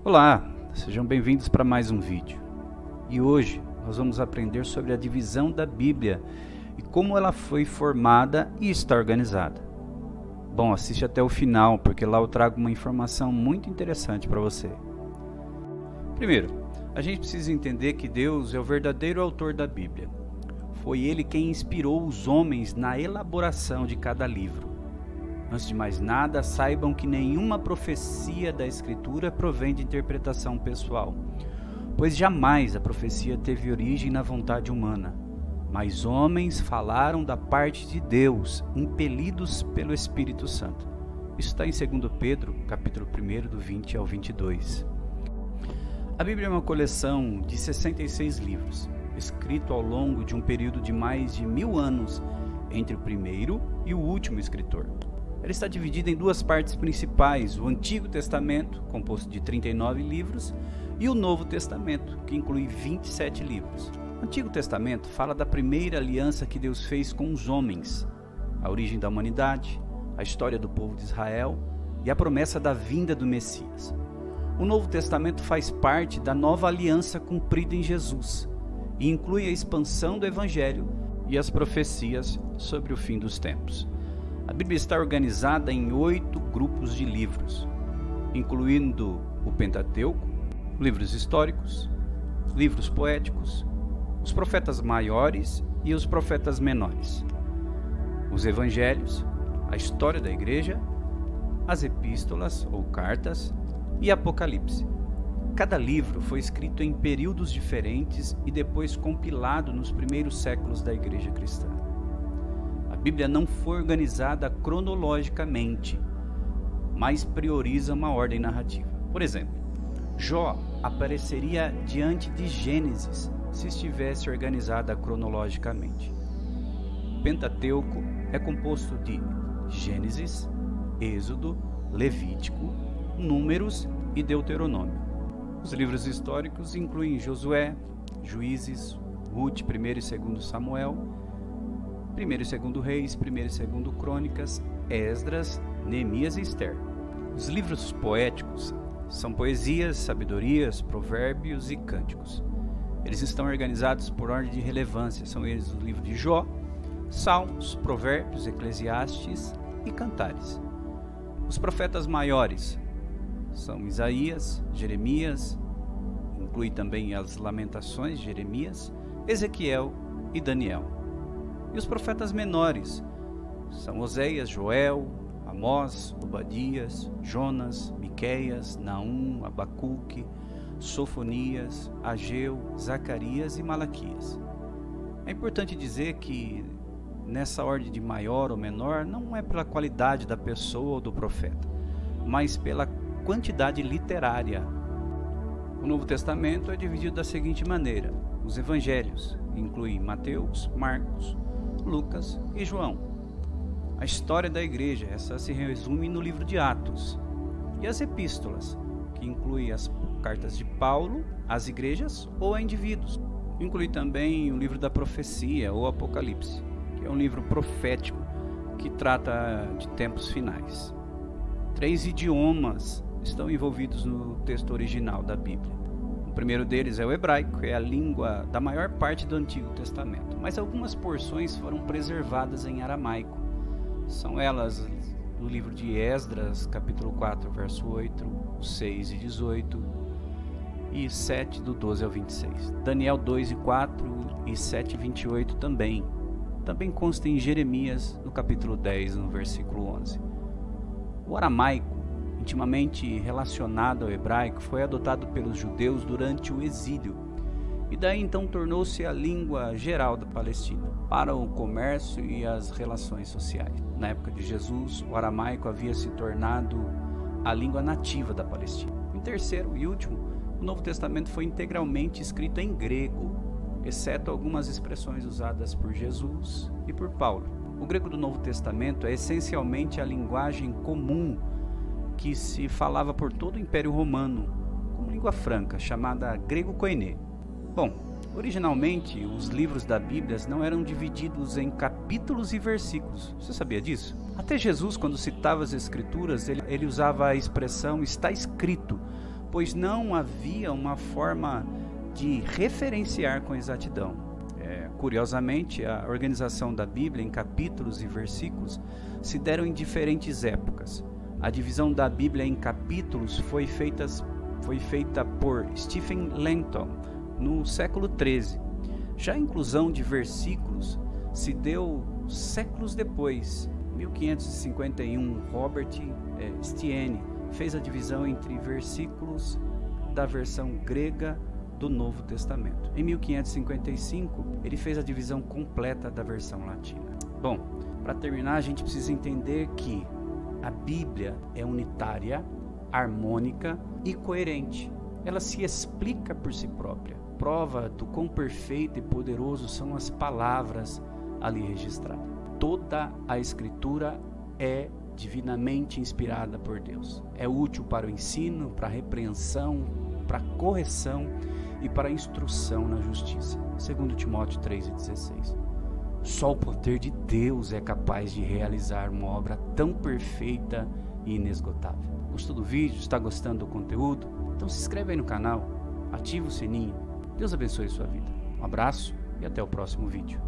Olá, sejam bem-vindos para mais um vídeo. E hoje nós vamos aprender sobre a divisão da Bíblia e como ela foi formada e está organizada. Bom, assiste até o final, porque lá eu trago uma informação muito interessante para você. Primeiro, a gente precisa entender que Deus é o verdadeiro autor da Bíblia. Foi Ele quem inspirou os homens na elaboração de cada livro. Antes de mais nada, saibam que nenhuma profecia da Escritura provém de interpretação pessoal, pois jamais a profecia teve origem na vontade humana, mas homens falaram da parte de Deus, impelidos pelo Espírito Santo. Isso está em 2 Pedro, capítulo 1, do 20 ao 22. A Bíblia é uma coleção de 66 livros, escrito ao longo de um período de mais de 1000 anos entre o primeiro e o último escritor. Ela está dividida em duas partes principais, o Antigo Testamento, composto de 39 livros, e o Novo Testamento, que inclui 27 livros. O Antigo Testamento fala da primeira aliança que Deus fez com os homens, a origem da humanidade, a história do povo de Israel e a promessa da vinda do Messias. O Novo Testamento faz parte da nova aliança cumprida em Jesus e inclui a expansão do Evangelho e as profecias sobre o fim dos tempos. A Bíblia está organizada em 8 grupos de livros, incluindo o Pentateuco, livros históricos, livros poéticos, os profetas maiores e os profetas menores, os evangelhos, a história da igreja, as epístolas ou cartas e Apocalipse. Cada livro foi escrito em períodos diferentes e depois compilado nos primeiros séculos da igreja cristã. A Bíblia não foi organizada cronologicamente, mas prioriza uma ordem narrativa. Por exemplo, Jó apareceria diante de Gênesis se estivesse organizada cronologicamente. O Pentateuco é composto de Gênesis, Êxodo, Levítico, Números e Deuteronômio. Os livros históricos incluem Josué, Juízes, Ruth, 1 e 2 Samuel, 1 e 2 Reis, 1 e 2 Crônicas, Esdras, Neemias e Esther. Os livros poéticos são poesias, sabedorias, provérbios e cânticos. Eles estão organizados por ordem de relevância. São eles o livro de Jó, Salmos, Provérbios, Eclesiastes e Cantares. Os profetas maiores são Isaías, Jeremias, inclui também as Lamentações de Jeremias, Ezequiel e Daniel. E os profetas menores são Oséias, Joel, Amós, Obadias, Jonas, Miqueias, Naum, Abacuque, Sofonias, Ageu, Zacarias e Malaquias. É importante dizer que nessa ordem de maior ou menor não é pela qualidade da pessoa ou do profeta, mas pela quantidade literária. O Novo Testamento é dividido da seguinte maneira: os evangelhos incluem Mateus, Marcos, Lucas e João. A história da igreja, essa se resume no livro de Atos. E as epístolas, que inclui as cartas de Paulo às igrejas ou a indivíduos. Inclui também o livro da profecia ou Apocalipse, que é um livro profético que trata de tempos finais. 3 idiomas estão envolvidos no texto original da Bíblia. O primeiro deles é o hebraico, que é a língua da maior parte do Antigo Testamento, mas algumas porções foram preservadas em aramaico. São elas o livro de Esdras, capítulo 4, verso 8, 6 e 18, e 7, do 12 ao 26. Daniel 2 e 4 e 7 e 28 também. Também consta em Jeremias, no capítulo 10, no versículo 11. O aramaico, intimamente relacionado ao hebraico, foi adotado pelos judeus durante o exílio e daí então tornou-se a língua geral da Palestina para o comércio e as relações sociais. Na época de Jesus, o aramaico havia se tornado a língua nativa da Palestina. Em terceiro e último, o Novo Testamento foi integralmente escrito em grego, exceto algumas expressões usadas por Jesus e por Paulo. O grego do Novo Testamento é essencialmente a linguagem comum que se falava por todo o Império Romano, como língua franca, chamada grego koiné. Bom, originalmente os livros da Bíblia não eram divididos em capítulos e versículos. Você sabia disso? Até Jesus, quando citava as Escrituras, ele usava a expressão "está escrito", pois não havia uma forma de referenciar com exatidão. Curiosamente, a organização da Bíblia em capítulos e versículos se deram em diferentes épocas. A divisão da Bíblia em capítulos foi feita por Stephen Langton no século XIII. Já a inclusão de versículos se deu séculos depois. Em 1551, Robert Estienne fez a divisão entre versículos da versão grega do Novo Testamento. Em 1555, ele fez a divisão completa da versão latina. Bom, para terminar, a gente precisa entender que a Bíblia é unitária, harmônica e coerente. Ela se explica por si própria. Prova do quão perfeito e poderoso são as palavras ali registradas. Toda a Escritura é divinamente inspirada por Deus. É útil para o ensino, para a repreensão, para a correção e para a instrução na justiça. 2 Timóteo 3,16. Só o poder de Deus é capaz de realizar uma obra tão perfeita e inesgotável. Gostou do vídeo? Está gostando do conteúdo? Então se inscreve aí no canal, ativa o sininho. Deus abençoe sua vida. Um abraço e até o próximo vídeo.